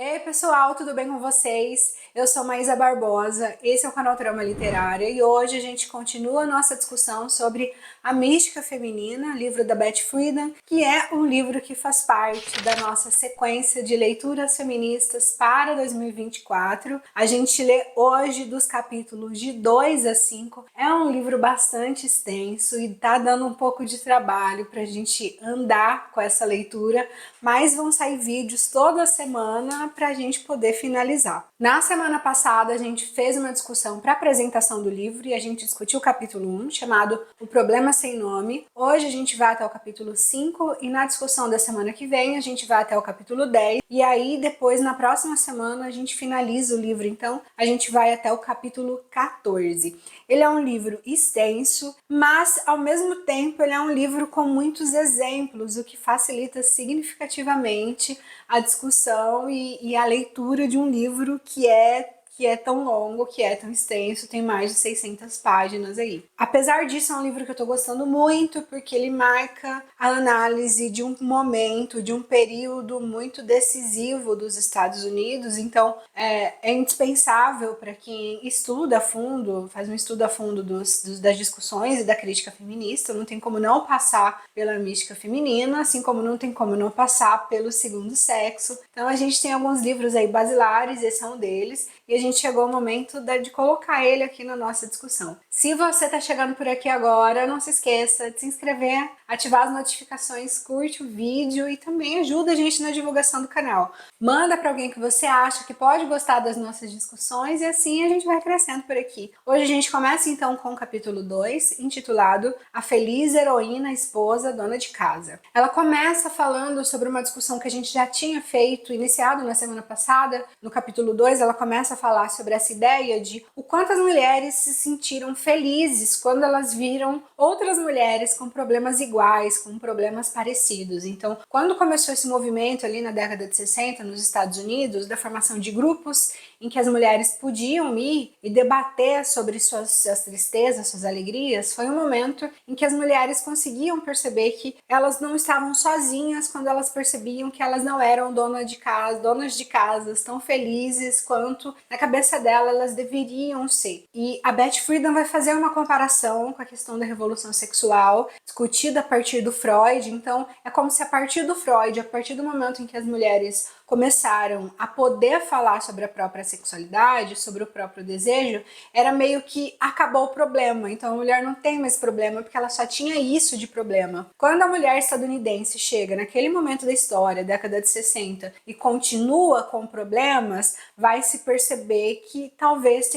Ei pessoal, tudo bem com vocês? Eu sou Maísa Barbosa, esse é o canal Trama Literária e hoje a gente continua a nossa discussão sobre A Mística Feminina, livro da Beth Friedan, que é um livro que faz parte da nossa sequência de leituras feministas para 2024. A gente lê hoje dos capítulos de 2 a 5. É um livro bastante extenso e tá dando um pouco de trabalho pra gente andar com essa leitura, mas vão sair vídeos toda semana para a gente poder finalizar. Na semana passada a gente fez uma discussão para apresentação do livro e a gente discutiu o capítulo 1, chamado O Problema Sem Nome. Hoje a gente vai até o capítulo 5 e na discussão da semana que vem a gente vai até o capítulo 10 e aí depois na próxima semana a gente finaliza o livro, então a gente vai até o capítulo 14. Ele é um livro extenso, mas ao mesmo tempo ele é um livro com muitos exemplos, o que facilita significativamente a discussão e a leitura de um livro que é tão longo, que é tão extenso, tem mais de 600 páginas aí. Apesar disso, é um livro que eu tô gostando muito, porque ele marca a análise de um momento, de um período muito decisivo dos Estados Unidos, então é indispensável para quem estuda a fundo, faz um estudo a fundo das discussões e da crítica feminista, não tem como não passar pela mística feminina, assim como não tem como não passar pelo segundo sexo. Então a gente tem alguns livros aí basilares, esse é um deles, e a gente chegou ao momento de colocar ele aqui na nossa discussão. Se você está chegando por aqui agora, não se esqueça de se inscrever, ativar as notificações, curte o vídeo e também ajuda a gente na divulgação do canal. Manda para alguém que você acha que pode gostar das nossas discussões e assim a gente vai crescendo por aqui. Hoje a gente começa então com o capítulo 2, intitulado A Feliz Heroína Esposa Dona de Casa. Ela começa falando sobre uma discussão que a gente já tinha iniciado na semana passada. No capítulo 2, ela começa a falar sobre essa ideia de o quanto as mulheres se sentiram felizes quando elas viram outras mulheres com problemas iguais, com problemas parecidos. Então, quando começou esse movimento ali na década de 60 nos Estados Unidos, da formação de grupos em que as mulheres podiam ir e debater sobre suas tristezas, suas alegrias, foi um momento em que as mulheres conseguiam perceber que elas não estavam sozinhas quando elas percebiam que elas não eram donas de casas tão felizes quanto na cabeça dela elas deveriam ser. E a Beth Friedan vai fazer uma comparação com a questão da revolução sexual, discutida a partir do Freud. Então é como se a partir do Freud, a partir do momento em que as mulheres começaram a poder falar sobre a própria sexualidade, sobre o próprio desejo, era meio que acabou o problema. Então a mulher não tem mais problema porque ela só tinha isso de problema. Quando a mulher estadunidense chega naquele momento da história, década de 60, e continua com problemas, vai se perceber que talvez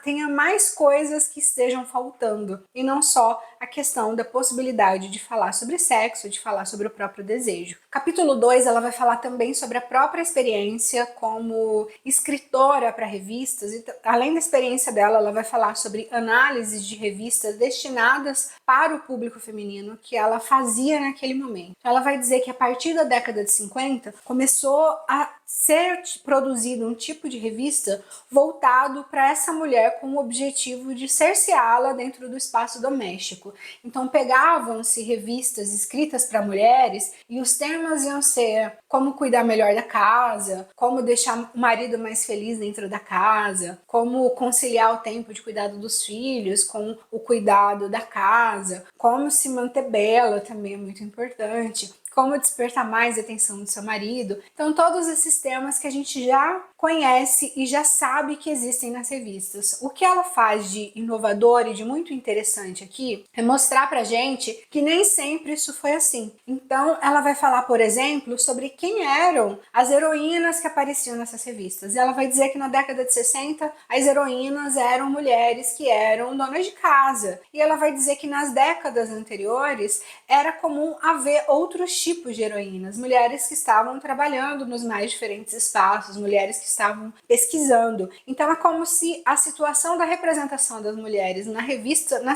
tenha mais coisas que estejam faltando e não só a questão da possibilidade de falar sobre sexo, de falar sobre o próprio desejo. Capítulo 2, ela vai falar também sobre a própria experiência como escritora para revistas, e além da experiência dela, ela vai falar sobre análises de revistas destinadas para o público feminino que ela fazia naquele momento. Ela vai dizer que a partir da década de 50 começou a ser produzido um tipo de revista voltado para essa mulher com o objetivo de cerceá-la dentro do espaço doméstico. Então pegavam-se revistas escritas para mulheres e os temas iam ser como cuidar melhor da casa, como deixar o marido mais feliz dentro da casa, como conciliar o tempo de cuidado dos filhos com o cuidado da casa, como se manter bela também é muito importante, como despertar mais a atenção do seu marido. Então todos esses temas que a gente já conhece e já sabe que existem nas revistas. O que ela faz de inovador e de muito interessante aqui é mostrar pra gente que nem sempre isso foi assim. Então ela vai falar, por exemplo, sobre quem eram as heroínas que apareciam nessas revistas. E ela vai dizer que na década de 60 as heroínas eram mulheres que eram donas de casa. E ela vai dizer que nas décadas anteriores era comum haver outros tipos de heroínas, mulheres que estavam trabalhando nos mais diferentes espaços, mulheres que estavam pesquisando. Então é como se a situação da representação das mulheres nas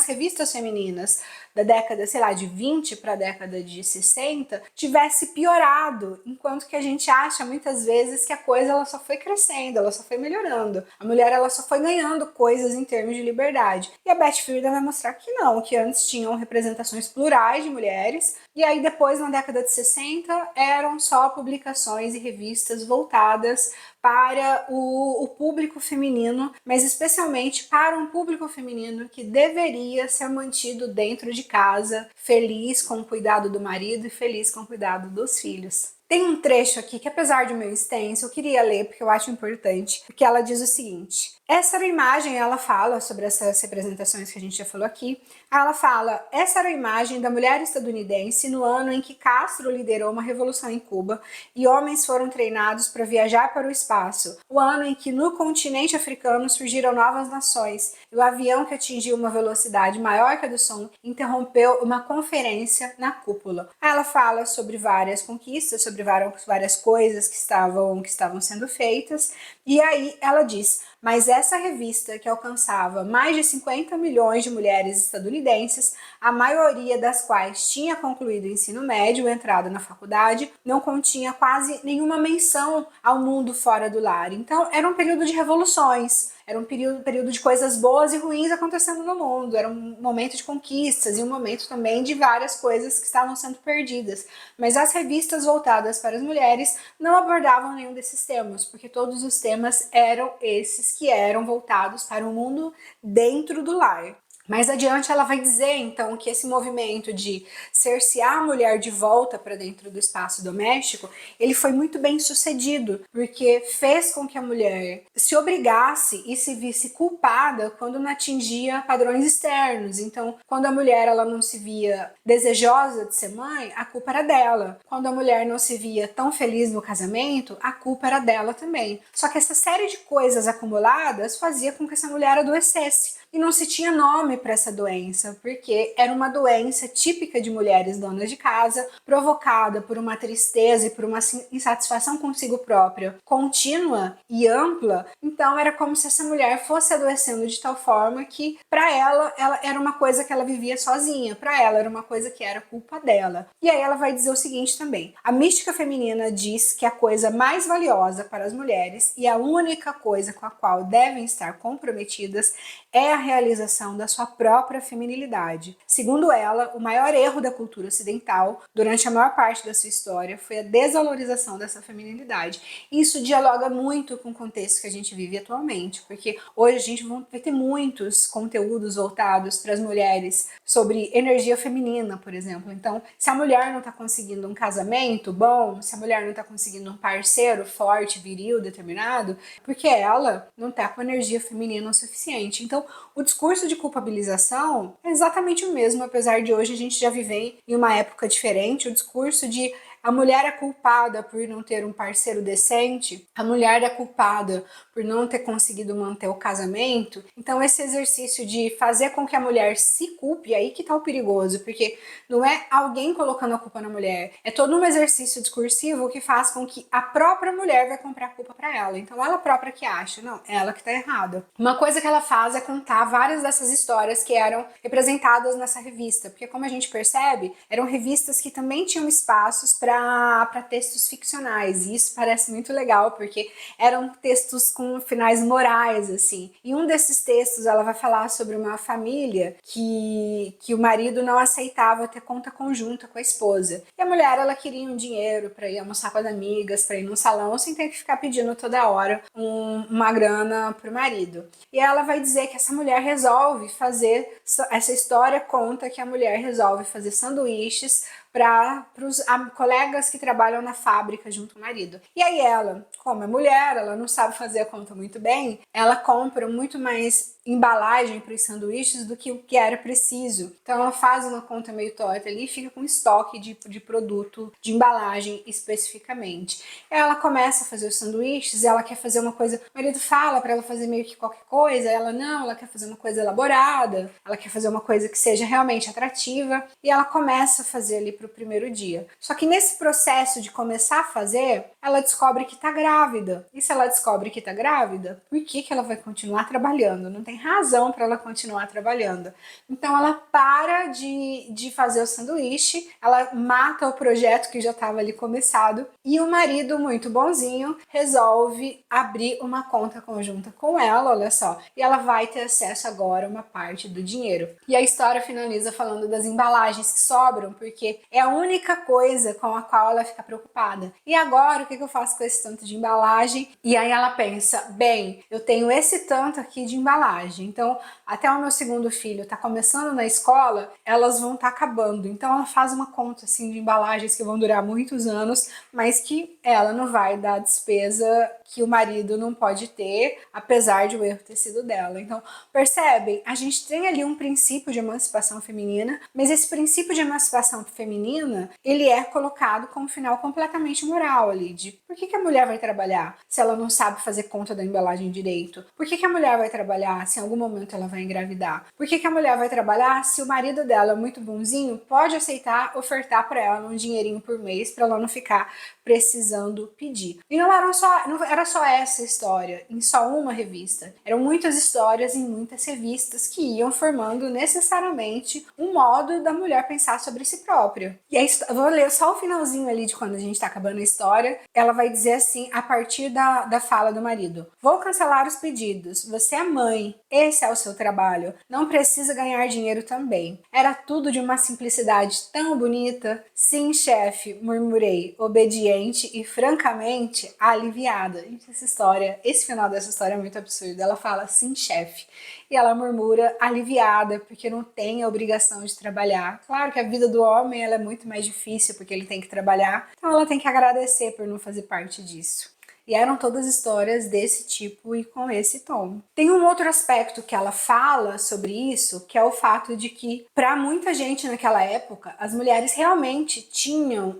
revistas femininas da década, sei lá, de 20 para a década de 60 tivesse piorado, enquanto que a gente acha muitas vezes que a coisa ela só foi crescendo, ela só foi melhorando. A mulher ela só foi ganhando coisas em termos de liberdade. E a Beth Friedan vai mostrar que não, que antes tinham representações plurais de mulheres, e aí depois na década década de 60 eram só publicações e revistas voltadas para o público feminino, mas especialmente para um público feminino que deveria ser mantido dentro de casa, feliz com o cuidado do marido e feliz com o cuidado dos filhos. Tem um trecho aqui que, apesar de meio extenso, eu queria ler porque eu acho importante, porque ela diz o seguinte: essa era a imagem, ela fala sobre essas representações que a gente já falou aqui, ela fala, essa era a imagem da mulher estadunidense no ano em que Castro liderou uma revolução em Cuba e homens foram treinados para viajar para o espaço, o ano em que no continente africano surgiram novas nações e o avião que atingiu uma velocidade maior que a do som interrompeu uma conferência na cúpula. Ela fala sobre várias conquistas, sobre várias coisas que estavam sendo feitas, e aí ela diz, mas essa revista que alcançava mais de 50 milhões de mulheres estadunidenses, a maioria das quais tinha concluído o ensino médio ou entrado na faculdade, não continha quase nenhuma menção ao mundo fora do lar. Então era um período de revoluções, era um período de coisas boas e ruins acontecendo no mundo, era um momento de conquistas e um momento também de várias coisas que estavam sendo perdidas. Mas as revistas voltadas para as mulheres não abordavam nenhum desses temas, porque todos os temas eram esses que eram voltados para o mundo dentro do lar. Mais adiante ela vai dizer, então, que esse movimento de cercear a mulher de volta para dentro do espaço doméstico, ele foi muito bem sucedido, porque fez com que a mulher se obrigasse e se visse culpada quando não atingia padrões externos. Então, quando a mulher ela não se via desejosa de ser mãe, a culpa era dela. Quando a mulher não se via tão feliz no casamento, a culpa era dela também. Só que essa série de coisas acumuladas fazia com que essa mulher adoecesse. E não se tinha nome para essa doença, porque era uma doença típica de mulheres donas de casa, provocada por uma tristeza e por uma insatisfação consigo própria contínua e ampla. Então era como se essa mulher fosse adoecendo de tal forma que para ela era uma coisa que ela vivia sozinha, para ela era uma coisa que era culpa dela. E aí ela vai dizer o seguinte também: a mística feminina diz que a coisa mais valiosa para as mulheres e a única coisa com a qual devem estar comprometidas é a realização da sua própria feminilidade. Segundo ela, o maior erro da cultura ocidental durante a maior parte da sua história foi a desvalorização dessa feminilidade. Isso dialoga muito com o contexto que a gente vive atualmente, porque hoje a gente vai ter muitos conteúdos voltados para as mulheres sobre energia feminina, por exemplo. Então, se a mulher não está conseguindo um casamento bom, se a mulher não está conseguindo um parceiro forte, viril, determinado, porque ela não está com energia feminina o suficiente. Então, o discurso de culpabilização é exatamente o mesmo, apesar de hoje a gente já viver em uma época diferente. O discurso de a mulher é culpada por não ter um parceiro decente, a mulher é culpada por não ter conseguido manter o casamento. Então esse exercício de fazer com que a mulher se culpe, aí que tá o perigoso, porque não é alguém colocando a culpa na mulher, é todo um exercício discursivo que faz com que a própria mulher vai comprar a culpa para ela. Então ela própria que acha, não, ela que tá errada. Uma coisa que ela faz é contar várias dessas histórias que eram representadas nessa revista, porque como a gente percebe, eram revistas que também tinham espaços para textos ficcionais, e isso parece muito legal, porque eram textos com finais morais, assim. E um desses textos, ela vai falar sobre uma família que o marido não aceitava ter conta conjunta com a esposa. E a mulher, ela queria um dinheiro para ir almoçar com as amigas, para ir no salão, sem ter que ficar pedindo toda hora uma grana pro marido. E ela vai dizer que essa mulher resolve fazer, essa história conta que a mulher resolve fazer sanduíches para os colegas que trabalham na fábrica junto ao marido. E aí ela, como é mulher, ela não sabe fazer a conta muito bem, ela compra muito mais embalagem para os sanduíches do que o que era preciso. Então ela faz uma conta meio torta ali e fica com estoque de produto, de embalagem especificamente. Ela começa a fazer os sanduíches, ela quer fazer uma coisa, o marido fala para ela fazer meio que qualquer coisa, ela não, ela quer fazer uma coisa elaborada, ela quer fazer uma coisa que seja realmente atrativa, e ela começa a fazer ali pro primeiro dia. Só que nesse processo de começar a fazer, ela descobre que tá grávida. E se ela descobre que tá grávida, por que ela vai continuar trabalhando? Não tem razão para ela continuar trabalhando. Então ela para de fazer o sanduíche, ela mata o projeto que já estava ali começado, e o marido, muito bonzinho, resolve abrir uma conta conjunta com ela, olha só, e ela vai ter acesso agora a uma parte do dinheiro. E a história finaliza falando das embalagens que sobram, porque É a única coisa com a qual ela fica preocupada. E agora, o que eu faço com esse tanto de embalagem? E aí ela pensa, bem, eu tenho esse tanto aqui de embalagem, então até o meu segundo filho tá começando na escola, elas vão estar acabando. Então ela faz uma conta assim de embalagens que vão durar muitos anos, mas que ela não vai dar despesa que o marido não pode ter, apesar de o erro ter sido dela. Então, percebem? A gente tem ali um princípio de emancipação feminina, mas esse princípio de emancipação feminina, ele é colocado como final completamente moral ali, de por que a mulher vai trabalhar se ela não sabe fazer conta da embalagem direito? Por que a mulher vai trabalhar se em algum momento ela vai engravidar? Por que a mulher vai trabalhar se o marido dela, muito bonzinho, pode aceitar ofertar para ela um dinheirinho por mês para ela não ficar precisando pedir? E não era só essa história em só uma revista. Eram muitas histórias em muitas revistas que iam formando necessariamente um modo da mulher pensar sobre si própria. E aí, eu vou ler só o finalzinho ali de quando a gente tá acabando a história. Ela vai dizer assim, a partir da fala do marido: vou cancelar os pedidos, você é mãe, esse é o seu trabalho, não precisa ganhar dinheiro também. Era tudo de uma simplicidade tão bonita. Sim, chefe, murmurei, obediente e francamente aliviada. Gente, esse final dessa história é muito absurdo. Ela fala sim, chefe, e ela murmura aliviada porque não tem a obrigação de trabalhar. Claro que a vida do homem ela é muito mais difícil porque ele tem que trabalhar, então ela tem que agradecer por não fazer parte disso. E eram todas histórias desse tipo e com esse tom. Tem um outro aspecto que ela fala sobre isso, que é o fato de que, para muita gente naquela época, as mulheres realmente tinham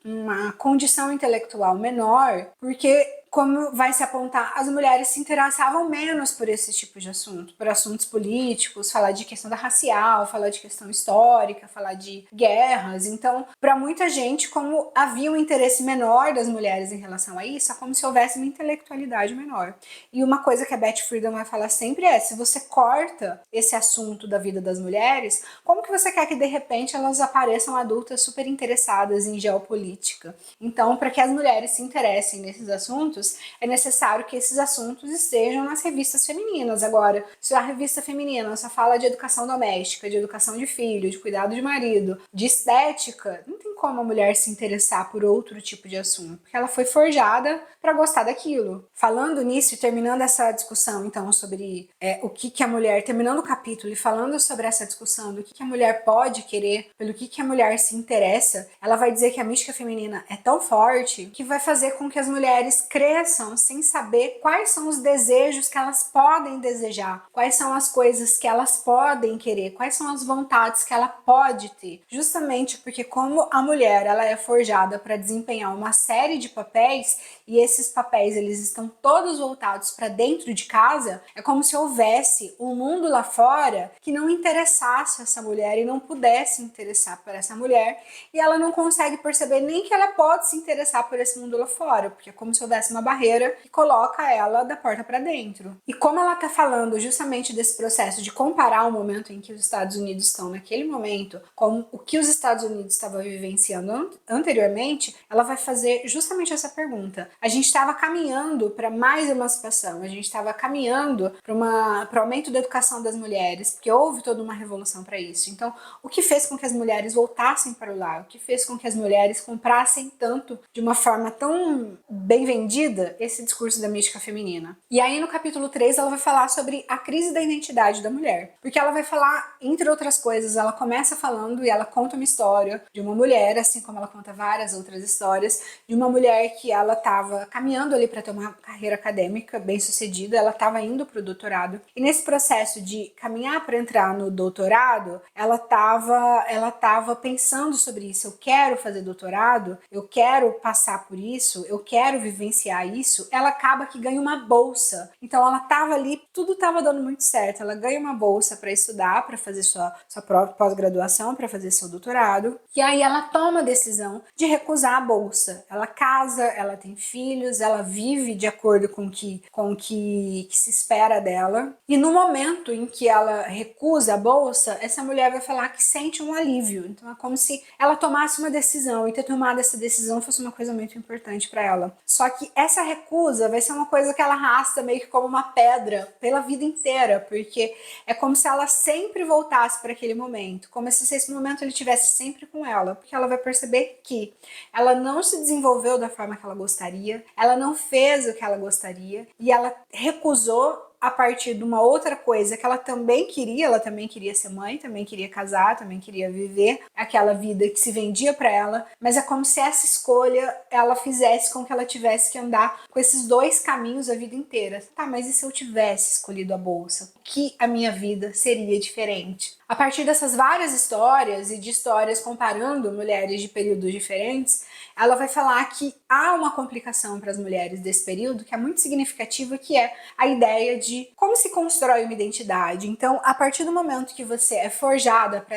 uma condição intelectual menor, porque, como vai se apontar, as mulheres se interessavam menos por esse tipo de assunto, por assuntos políticos, falar de questão da racial, falar de questão histórica, falar de guerras. Então, para muita gente, como havia um interesse menor das mulheres em relação a isso, é como se houvesse uma intelectualidade menor. E uma coisa que a Beth Friedan vai falar sempre é, se você corta esse assunto da vida das mulheres, como que você quer que de repente elas apareçam adultas super interessadas em geopolítica? Então, para que as mulheres se interessem nesses assuntos, é necessário que esses assuntos estejam nas revistas femininas. Agora, se a revista feminina só fala de educação doméstica, de educação de filho, de cuidado de marido, de estética, não tem como a mulher se interessar por outro tipo de assunto, porque ela foi forjada para gostar daquilo. Falando nisso e terminando essa discussão, então, sobre o que a mulher, terminando o capítulo e falando sobre essa discussão do que a mulher pode querer, pelo que a mulher se interessa, ela vai dizer que a mística feminina é tão forte que vai fazer com que as mulheres cresçam sem saber quais são os desejos que elas podem desejar, quais são as coisas que elas podem querer, quais são as vontades que ela pode ter. Justamente porque como a mulher ela é forjada para desempenhar uma série de papéis e esses papéis eles estão todos voltados para dentro de casa, é como se houvesse um mundo lá fora que não interessasse essa mulher e não pudesse interessar por essa mulher, e ela não consegue perceber nem que ela pode se interessar por esse mundo lá fora, porque é como se houvesse uma barreira que coloca ela da porta para dentro. E como ela tá falando justamente desse processo de comparar o momento em que os Estados Unidos estão naquele momento com o que os Estados Unidos estavam vivenciando anteriormente, ela vai fazer justamente essa pergunta. A gente estava caminhando para mais emancipação, a gente estava caminhando para o aumento da educação das mulheres, porque houve toda uma revolução para isso. Então, o que fez com que as mulheres voltassem para o lar? O que fez com que as mulheres comprassem tanto, de uma forma tão bem vendida, esse discurso da mística feminina? E aí, no capítulo 3, ela vai falar sobre a crise da identidade da mulher. Porque ela vai falar, entre outras coisas, ela começa falando e ela conta uma história de uma mulher, assim como ela conta várias outras histórias, de uma mulher que ela estava caminhando ali para ter uma carreira acadêmica bem sucedida, ela estava indo para o doutorado, e nesse processo de caminhar para entrar no doutorado, ela estava pensando sobre isso. Eu quero fazer doutorado, eu quero passar por isso, eu quero vivenciar isso. Ela acaba que ganha uma bolsa. Então ela estava ali, tudo estava dando muito certo. Ela ganha uma bolsa para estudar, para fazer sua pós-graduação, para fazer seu doutorado. E aí ela toma a decisão de recusar a bolsa. Ela casa, ela tem filhos, ela vive de acordo com o que se espera dela. E no momento em que ela recusa a bolsa, essa mulher vai falar que sente um alívio. Então é como se ela tomasse uma decisão, e ter tomado essa decisão fosse uma coisa muito importante para ela. Só que essa recusa vai ser uma coisa que ela arrasta meio que como uma pedra pela vida inteira, porque é como se ela sempre voltasse para aquele momento, como se esse momento ele tivesse sempre com ela, porque ela vai perceber que ela não se desenvolveu da forma que ela gostaria, ela não fez o que ela gostaria e ela recusou a partir de uma outra coisa que ela também queria ser mãe, também queria casar, também queria viver aquela vida que se vendia para ela, mas é como se essa escolha ela fizesse com que ela tivesse que andar com esses dois caminhos a vida inteira. Tá, mas e se eu tivesse escolhido a bolsa? Que a minha vida seria diferente? A partir dessas várias histórias e de histórias comparando mulheres de períodos diferentes, ela vai falar que há uma complicação para as mulheres desse período que é muito significativa, que é a ideia de como se constrói uma identidade. Então, a partir do momento que você é forjada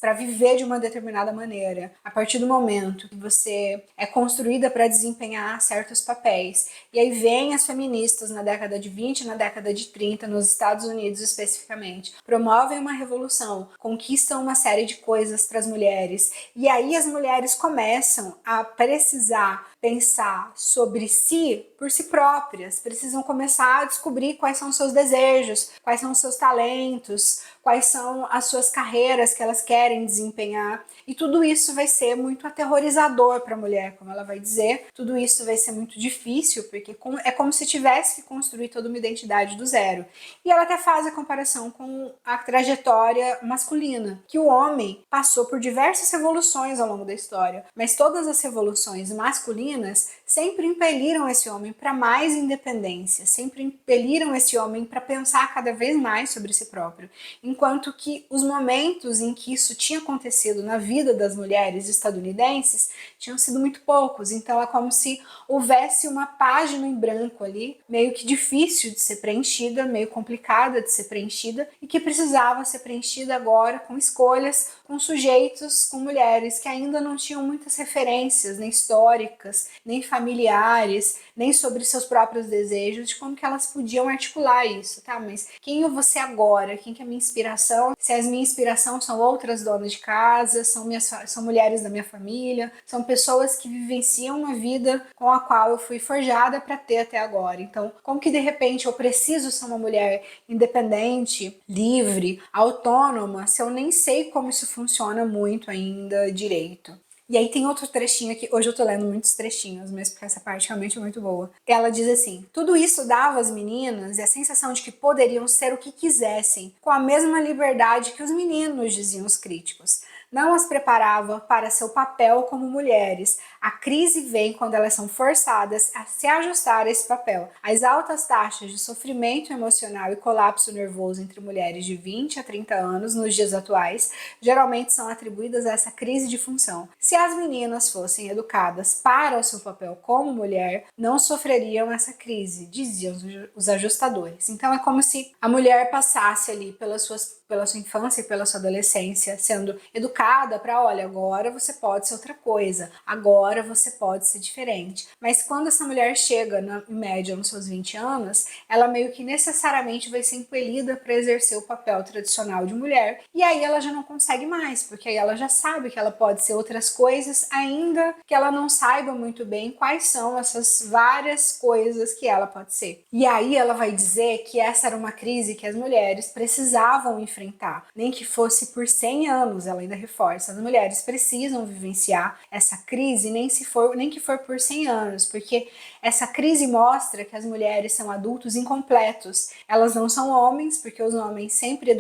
para viver de uma determinada maneira, a partir do momento que você é construída para desempenhar certos papéis, e aí vem as feministas na década de 20, na década de 30, nos Estados Unidos especificamente, promovem uma revolução, conquistam uma série de coisas para as mulheres, e aí as mulheres começam a precisar pensar sobre si por si próprias, precisam começar a descobrir quais são os seus desejos, quais são os seus talentos, quais são as suas carreiras que elas querem desempenhar, e tudo isso vai ser muito aterrorizador para a mulher, como ela vai dizer, tudo isso vai ser muito difícil, porque é como se tivesse que construir toda uma identidade do zero. E ela até faz a comparação com a trajetória masculina, que o homem passou por diversas revoluções ao longo da história, mas todas as revoluções masculinas sempre impeliram esse homem para mais independência, sempre impeliram esse homem para pensar cada vez mais sobre si próprio, enquanto que os momentos em que isso tinha acontecido na vida das mulheres estadunidenses tinham sido muito poucos, então é como se houvesse uma página em branco ali, meio que difícil de ser preenchida, meio complicada de ser preenchida, e que precisava ser preenchida agora com escolhas, com sujeitos, com mulheres que ainda não tinham muitas referências, nem históricas, nem familiares, nem sobre seus próprios desejos, de como que elas podiam articular isso, tá? Mas quem eu vou ser agora? Quem que é a minha inspiração? Se as minhas inspirações são outras donas de casa, são mulheres da minha família, são pessoas que vivenciam uma vida com a qual eu fui forjada para ter até agora. Então, como que de repente eu preciso ser uma mulher independente, livre, autônoma, se eu nem sei como isso funciona muito ainda direito? E aí tem outro trechinho aqui, hoje eu tô lendo muitos trechinhos, mas porque essa parte realmente é muito boa. Ela diz assim: tudo isso dava às meninas a sensação de que poderiam ser o que quisessem, com a mesma liberdade que os meninos, diziam os críticos. Não as preparava para seu papel como mulheres. A crise vem quando elas são forçadas a se ajustar a esse papel. As altas taxas de sofrimento emocional e colapso nervoso entre mulheres de 20 a 30 anos nos dias atuais geralmente são atribuídas a essa crise de função. Se as meninas fossem educadas para o seu papel como mulher, não sofreriam essa crise, diziam os ajustadores. Então é como se a mulher passasse ali pela sua infância e pela sua adolescência, sendo educada para, olha, agora você pode ser outra coisa, agora você pode ser diferente. Mas quando essa mulher chega, em média, nos seus 20 anos, ela meio que necessariamente vai ser impelida para exercer o papel tradicional de mulher, e aí ela já não consegue mais, porque aí ela já sabe que ela pode ser outras coisas, ainda que ela não saiba muito bem quais são essas várias coisas que ela pode ser. E aí ela vai dizer que essa era uma crise que as mulheres precisavam enfrentar, nem que fosse por 100 anos, ela ainda reforça, as mulheres precisam vivenciar essa crise, nem que for por 100 anos, porque essa crise mostra que as mulheres são adultos incompletos, elas não são homens, porque os homens sempre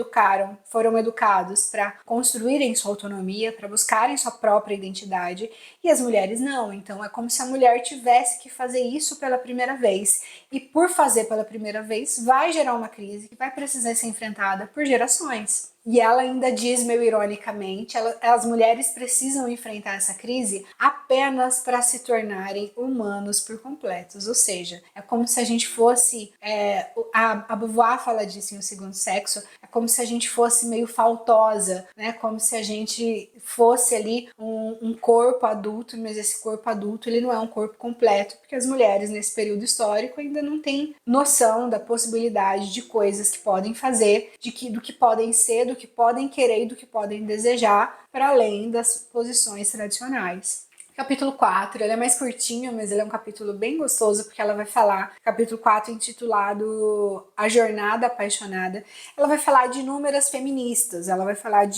foram educados para construírem sua autonomia, para buscarem sua própria identidade, e as mulheres não. Então é como se a mulher tivesse que fazer isso pela primeira vez, e por fazer pela primeira vez vai gerar uma crise que vai precisar ser enfrentada por gerações. E ela ainda diz, meio ironicamente, as mulheres precisam enfrentar essa crise apenas para se tornarem humanos por completos. Ou seja, é como se a gente fosse... a Beauvoir fala disso em O Segundo Sexo, é como se a gente fosse meio faltosa, né? Como se a gente fosse ali um corpo adulto, mas esse corpo adulto ele não é um corpo completo, porque as mulheres nesse período histórico ainda não têm noção da possibilidade de coisas que podem fazer, do que podem ser, do que podem querer e do que podem desejar, para além das posições tradicionais. Capítulo 4, ele é mais curtinho, mas ele é um capítulo bem gostoso, porque ela vai falar, capítulo 4 intitulado A Jornada Apaixonada, ela vai falar de inúmeras feministas, ela vai falar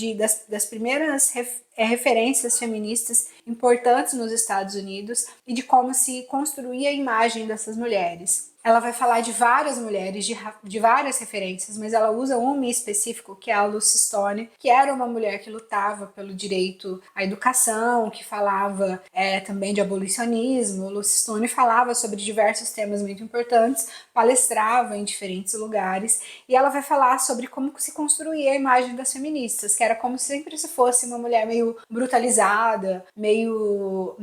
das primeiras referências feministas importantes nos Estados Unidos e de como se construía a imagem dessas mulheres. Ela vai falar de várias mulheres, de várias referências, mas ela usa uma em específico, que é a Lucy Stone, que era uma mulher que lutava pelo direito à educação, que falava também de abolicionismo. Lucy Stone falava sobre diversos temas muito importantes, palestrava em diferentes lugares, e ela vai falar sobre como se construía a imagem das feministas, que era como se sempre se fosse uma mulher meio brutalizada, meio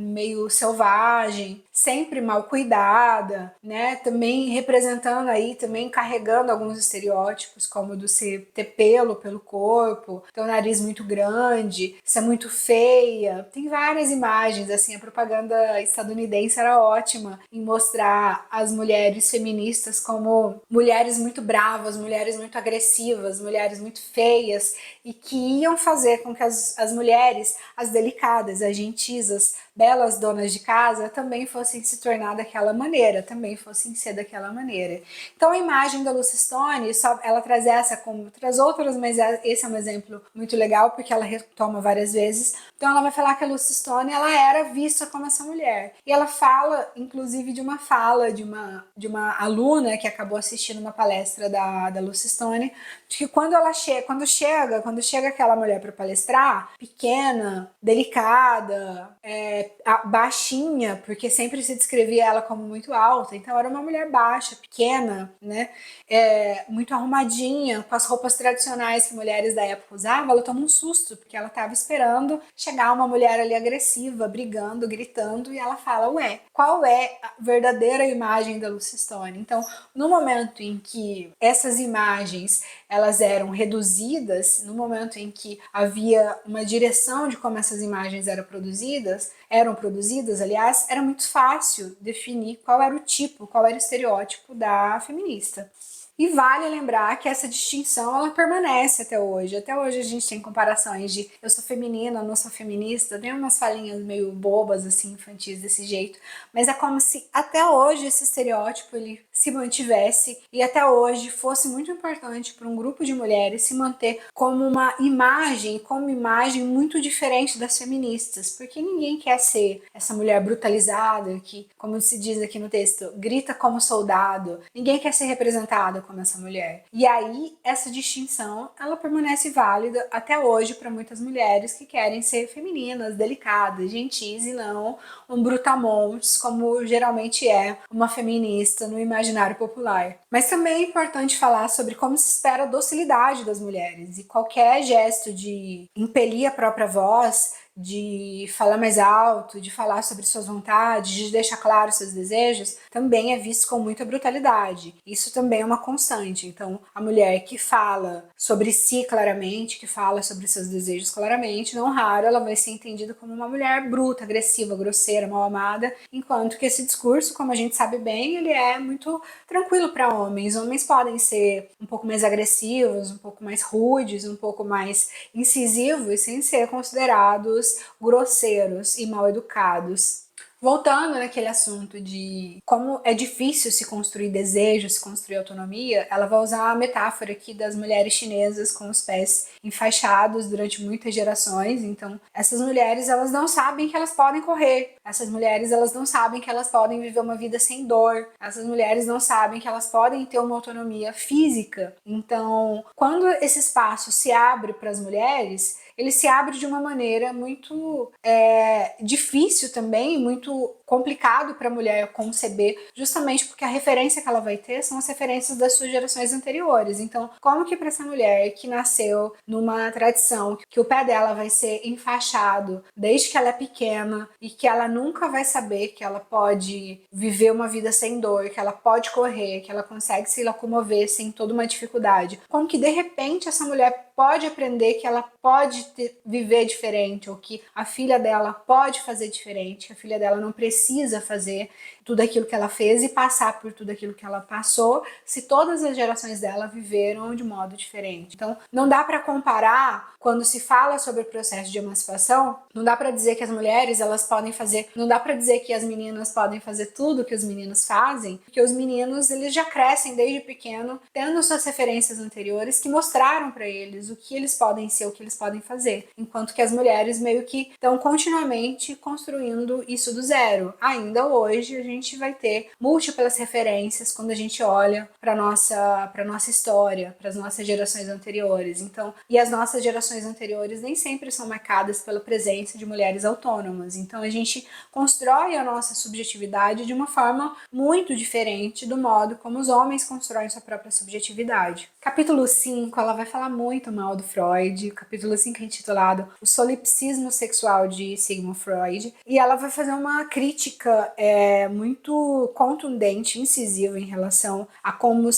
selvagem, sempre mal cuidada, né? Também representando aí, também carregando alguns estereótipos, como do ter pelo pelo corpo, ter um nariz muito grande, ser muito feia. Tem várias imagens, assim, a propaganda estadunidense era ótima em mostrar as mulheres feministas como mulheres muito bravas, mulheres muito agressivas, mulheres muito feias, e que iam fazer com que as mulheres, as delicadas, as gentis, as belas donas de casa também fossem se tornar daquela maneira, também fossem ser daquela maneira. Então a imagem da Lucy Stone, ela traz essa como traz outras, mas esse é um exemplo muito legal porque ela retoma várias vezes. Então ela vai falar que a Lucy Stone, ela era vista como essa mulher. E ela fala, inclusive, de uma fala de uma aluna que acabou assistindo uma palestra da Lucy Stone, de que quando chega aquela mulher para palestrar, pequena, delicada, baixinha, porque sempre se descrevia ela como muito alta, então era uma mulher baixa, pequena, né? Muito arrumadinha, com as roupas tradicionais que mulheres da época usavam, ela toma um susto, porque ela estava esperando chegar uma mulher ali agressiva, brigando, gritando, e ela fala, ué, qual é a verdadeira imagem da Lucy Stone? Então, no momento em que essas imagens elas eram reduzidas, no momento em que havia uma direção de como essas imagens eram produzidas, aliás, era muito fácil definir qual era o tipo, qual era o estereótipo da feminista. E vale lembrar que essa distinção ela permanece até hoje. Até hoje a gente tem comparações de eu sou feminina, eu não sou feminista, tem umas falinhas meio bobas, assim, infantis desse jeito, mas é como se até hoje esse estereótipo ele se mantivesse e até hoje fosse muito importante para um grupo de mulheres se manter como uma imagem, muito diferente das feministas, porque ninguém quer ser essa mulher brutalizada que, como se diz aqui no texto, grita como soldado, ninguém quer ser representada como essa mulher. E aí, essa distinção, ela permanece válida até hoje para muitas mulheres que querem ser femininas, delicadas, gentis e não um brutamontes, como geralmente é uma feminista no imaginário popular. Mas também é importante falar sobre como se espera a docilidade das mulheres e qualquer gesto de impelir a própria voz, de falar mais alto, de falar sobre suas vontades, de deixar claro seus desejos, também é visto com muita brutalidade. Isso também é uma constante. Então, a mulher que fala sobre si claramente, que fala sobre seus desejos claramente, não raro ela vai ser entendida como uma mulher bruta, agressiva, grosseira, mal amada, enquanto que esse discurso, como a gente sabe bem, ele é muito tranquilo para homens. Homens podem ser um pouco mais agressivos, um pouco mais rudes, um pouco mais incisivos, sem ser considerados grosseiros e mal educados. Voltando naquele assunto de como é difícil se construir desejo, se construir autonomia, ela vai usar a metáfora aqui das mulheres chinesas com os pés enfaixados durante muitas gerações. Então, essas mulheres, elas não sabem que elas podem correr. Essas mulheres, elas não sabem que elas podem viver uma vida sem dor. Essas mulheres não sabem que elas podem ter uma autonomia física. Então, quando esse espaço se abre para as mulheres, ele se abre de uma maneira muito difícil também, muito complicado para a mulher conceber, justamente porque a referência que ela vai ter são as referências das suas gerações anteriores. Então, como que para essa mulher que nasceu numa tradição que o pé dela vai ser enfaixado desde que ela é pequena e que ela nunca vai saber que ela pode viver uma vida sem dor, que ela pode correr, que ela consegue se locomover sem toda uma dificuldade, como que de repente essa mulher pode aprender que ela pode viver diferente, ou que a filha dela pode fazer diferente, que a filha dela não precisa fazer tudo aquilo que ela fez e passar por tudo aquilo que ela passou, se todas as gerações dela viveram de modo diferente. Então, não dá para comparar quando se fala sobre o processo de emancipação, não dá para dizer que as mulheres elas podem fazer, não dá para dizer que as meninas podem fazer tudo que os meninos fazem, porque os meninos eles já crescem desde pequeno, tendo suas referências anteriores que mostraram para eles o que eles podem ser, o que eles podem fazer, enquanto que as mulheres meio que estão continuamente construindo isso do zero. Ainda hoje a gente vai ter múltiplas referências quando a gente olha para nossa história, para as nossas gerações anteriores. Então, e as nossas gerações anteriores nem sempre são marcadas pela presença de mulheres autônomas. Então, a gente constrói a nossa subjetividade de uma forma muito diferente do modo como os homens constroem sua própria subjetividade. Capítulo 5, ela vai falar muito mal do Freud. O capítulo 5 é intitulado O Solipsismo Sexual de Sigmund Freud. E ela vai fazer uma crítica muito contundente, incisiva em relação a como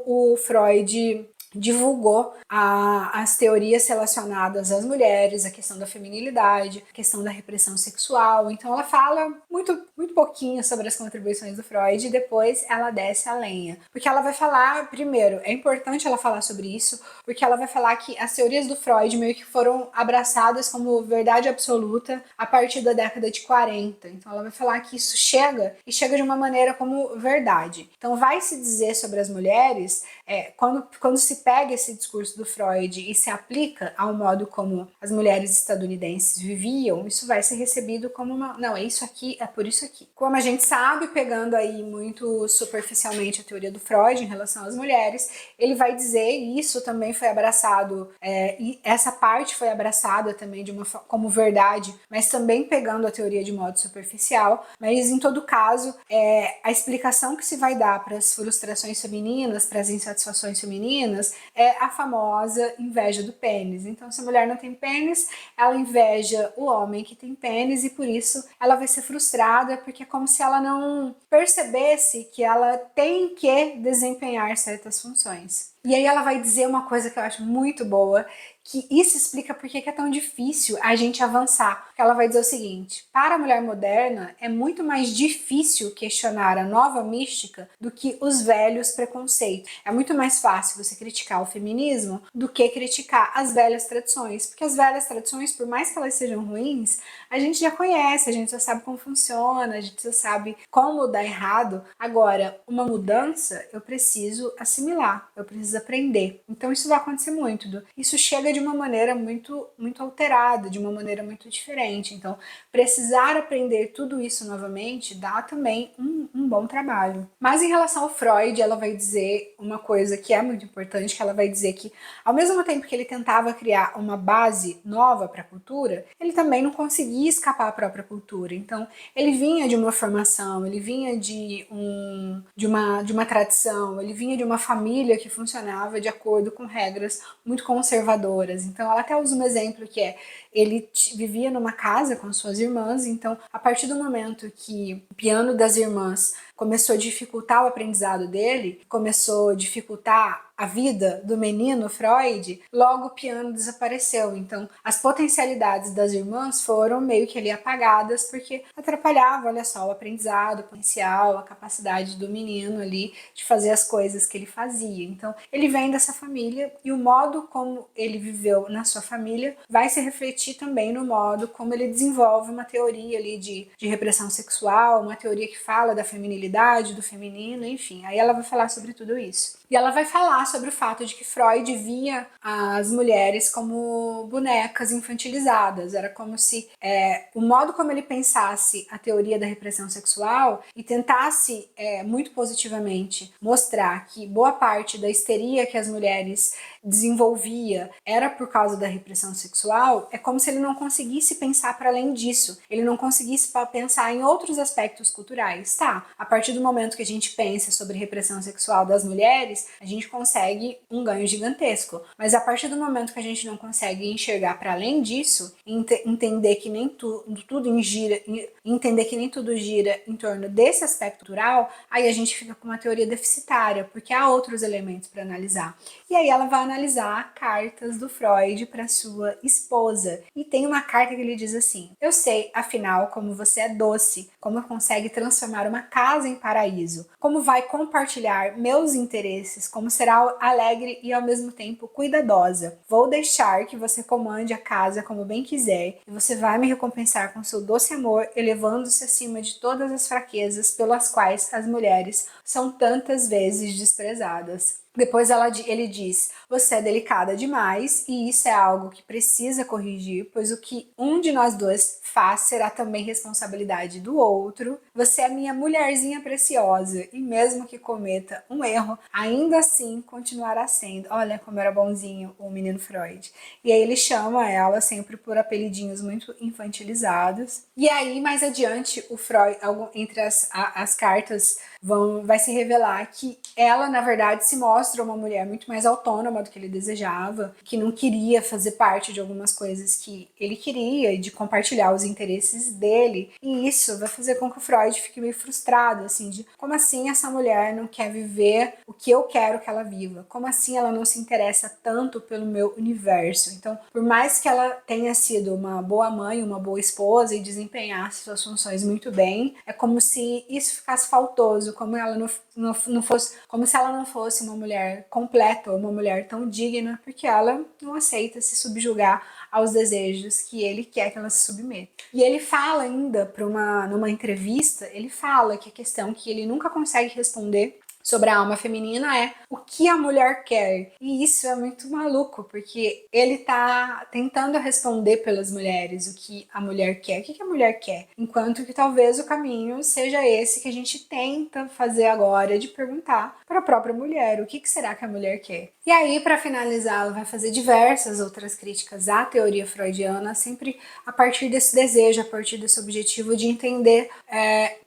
o Freud divulgou as teorias relacionadas às mulheres, a questão da feminilidade, a questão da repressão sexual. Então ela fala muito pouquinho sobre as contribuições do Freud e depois ela desce a lenha. Porque ela vai falar, primeiro, é importante ela falar sobre isso, porque ela vai falar que as teorias do Freud meio que foram abraçadas como verdade absoluta a partir da década de 40. Então ela vai falar que isso chega de uma maneira como verdade. Então vai se dizer sobre as mulheres, quando se pega esse discurso do Freud e se aplica ao modo como as mulheres estadunidenses viviam, isso vai ser recebido como não, é isso aqui, é por isso aqui. Como a gente sabe, pegando aí muito superficialmente a teoria do Freud em relação às mulheres, ele vai dizer, e isso também foi abraçado, e essa parte foi abraçada também como verdade, mas também pegando a teoria de modo superficial, mas em todo caso, a explicação que se vai dar para as frustrações femininas, para as insatisfações femininas, é a famosa inveja do pênis. Então, se a mulher não tem pênis, ela inveja o homem que tem pênis e por isso ela vai ser frustrada, porque é como se ela não percebesse que ela tem que desempenhar certas funções. E aí ela vai dizer uma coisa que eu acho muito boa, que isso explica por que é tão difícil a gente avançar. Porque ela vai dizer o seguinte: para a mulher moderna é muito mais difícil questionar a nova mística do que os velhos preconceitos. É muito mais fácil você criticar o feminismo do que criticar as velhas tradições. Porque as velhas tradições, por mais que elas sejam ruins, a gente já conhece, a gente já sabe como funciona, a gente já sabe como dar errado. Agora, uma mudança, eu preciso assimilar, eu preciso aprender. Então isso vai acontecer muito. Isso chega de uma maneira muito alterada, de uma maneira muito diferente. Então, precisar aprender tudo isso novamente dá também um bom trabalho. Mas em relação ao Freud, ela vai dizer uma coisa que é muito importante, que ela vai dizer que, ao mesmo tempo que ele tentava criar uma base nova para a cultura, ele também não conseguia escapar à própria cultura. Então, ele vinha de uma formação, ele vinha de uma tradição, ele vinha de uma família que funcionava de acordo com regras muito conservadoras. Então ela até usa um exemplo que ele vivia numa casa com suas irmãs, então a partir do momento que o piano das irmãs começou a dificultar o aprendizado dele, começou a dificultar a vida do menino Freud, logo o piano desapareceu. Então, as potencialidades das irmãs foram meio que ali apagadas, porque atrapalhava, olha só, o aprendizado, o potencial, a capacidade do menino ali de fazer as coisas que ele fazia. Então, ele vem dessa família e o modo como ele viveu na sua família vai se refletir também no modo como ele desenvolve uma teoria ali de repressão sexual, uma teoria que fala da feminilidade, do feminino, enfim. Aí ela vai falar sobre tudo isso. E ela vai falar sobre o fato de que Freud via as mulheres como bonecas infantilizadas. Era como se o modo como ele pensasse a teoria da repressão sexual e tentasse muito positivamente mostrar que boa parte da histeria que as mulheres desenvolvia era por causa da repressão sexual, é como se ele não conseguisse pensar para além disso. Ele não conseguisse pensar em outros aspectos culturais. Tá, a partir do momento que a gente pensa sobre repressão sexual das mulheres, a gente consegue um ganho gigantesco. Mas a partir do momento que a gente não consegue enxergar para além disso, entender que nem tudo gira em torno desse aspecto cultural, aí a gente fica com uma teoria deficitária, porque há outros elementos para analisar. E aí ela vai analisar cartas do Freud para sua esposa. E tem uma carta que ele diz assim: eu sei, afinal, como você é doce, como consegue transformar uma casa em paraíso, como vai compartilhar meus interesses, como será alegre e ao mesmo tempo cuidadosa. Vou deixar que você comande a casa como bem quiser, e você vai me recompensar com seu doce amor, elevando-se acima de todas as fraquezas pelas quais as mulheres são tantas vezes desprezadas. Depois ele diz: você é delicada demais e isso é algo que precisa corrigir, pois o que um de nós dois faz será também responsabilidade do outro. Você é minha mulherzinha preciosa e mesmo que cometa um erro, ainda assim continuará sendo. Olha como era bonzinho o menino Freud. E aí ele chama ela sempre por apelidinhos muito infantilizados. E aí mais adiante o Freud, entre as cartas, vai se revelar que ela na verdade se mostra uma mulher muito mais autônoma do que ele desejava, que não queria fazer parte de algumas coisas que ele queria e de compartilhar os interesses dele. E isso vai fazer com que o Freud fique meio frustrado, assim, de como assim essa mulher não quer viver o que eu quero que ela viva? Como assim ela não se interessa tanto pelo meu universo? Então, por mais que ela tenha sido uma boa mãe, uma boa esposa e desempenhasse suas funções muito bem, é como se isso ficasse faltoso, como ela não fosse, como se ela não fosse uma mulher completa, ou uma mulher tão digna, porque ela não aceita se subjugar aos desejos que ele quer que ela se submeta. E ele fala ainda numa entrevista, ele fala que a questão que ele nunca consegue responder sobre a alma feminina é o que a mulher quer. E isso é muito maluco, porque ele tá tentando responder pelas mulheres o que a mulher quer. O que a mulher quer? Enquanto que talvez o caminho seja esse que a gente tenta fazer agora, de perguntar para a própria mulher o que será que a mulher quer. E aí, para finalizar, ela vai fazer diversas outras críticas à teoria freudiana, sempre a partir desse desejo, a partir desse objetivo de entender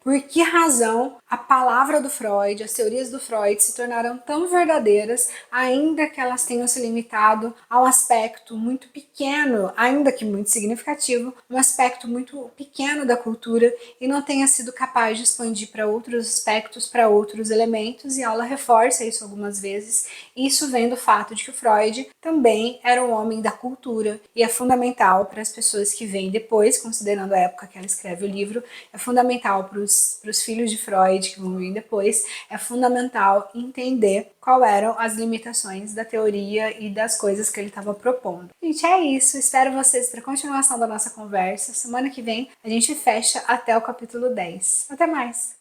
por que razão a palavra do Freud, as teorias do Freud se tornaram tão verdadeiras, ainda que elas tenham se limitado a um aspecto muito pequeno, ainda que muito significativo, um aspecto muito pequeno da cultura e não tenha sido capaz de expandir para outros aspectos, para outros elementos, e ela reforça isso algumas vezes. Isso vem do fato de que o Freud também era um homem da cultura e é fundamental para as pessoas que vêm depois, considerando a época que ela escreve o livro, é fundamental para os filhos de Freud que vão vir depois, é fundamental entender quais eram as limitações da teoria e das coisas que ele estava propondo. Gente, é isso. Espero vocês para a continuação da nossa conversa. Semana que vem a gente fecha até o capítulo 10. Até mais!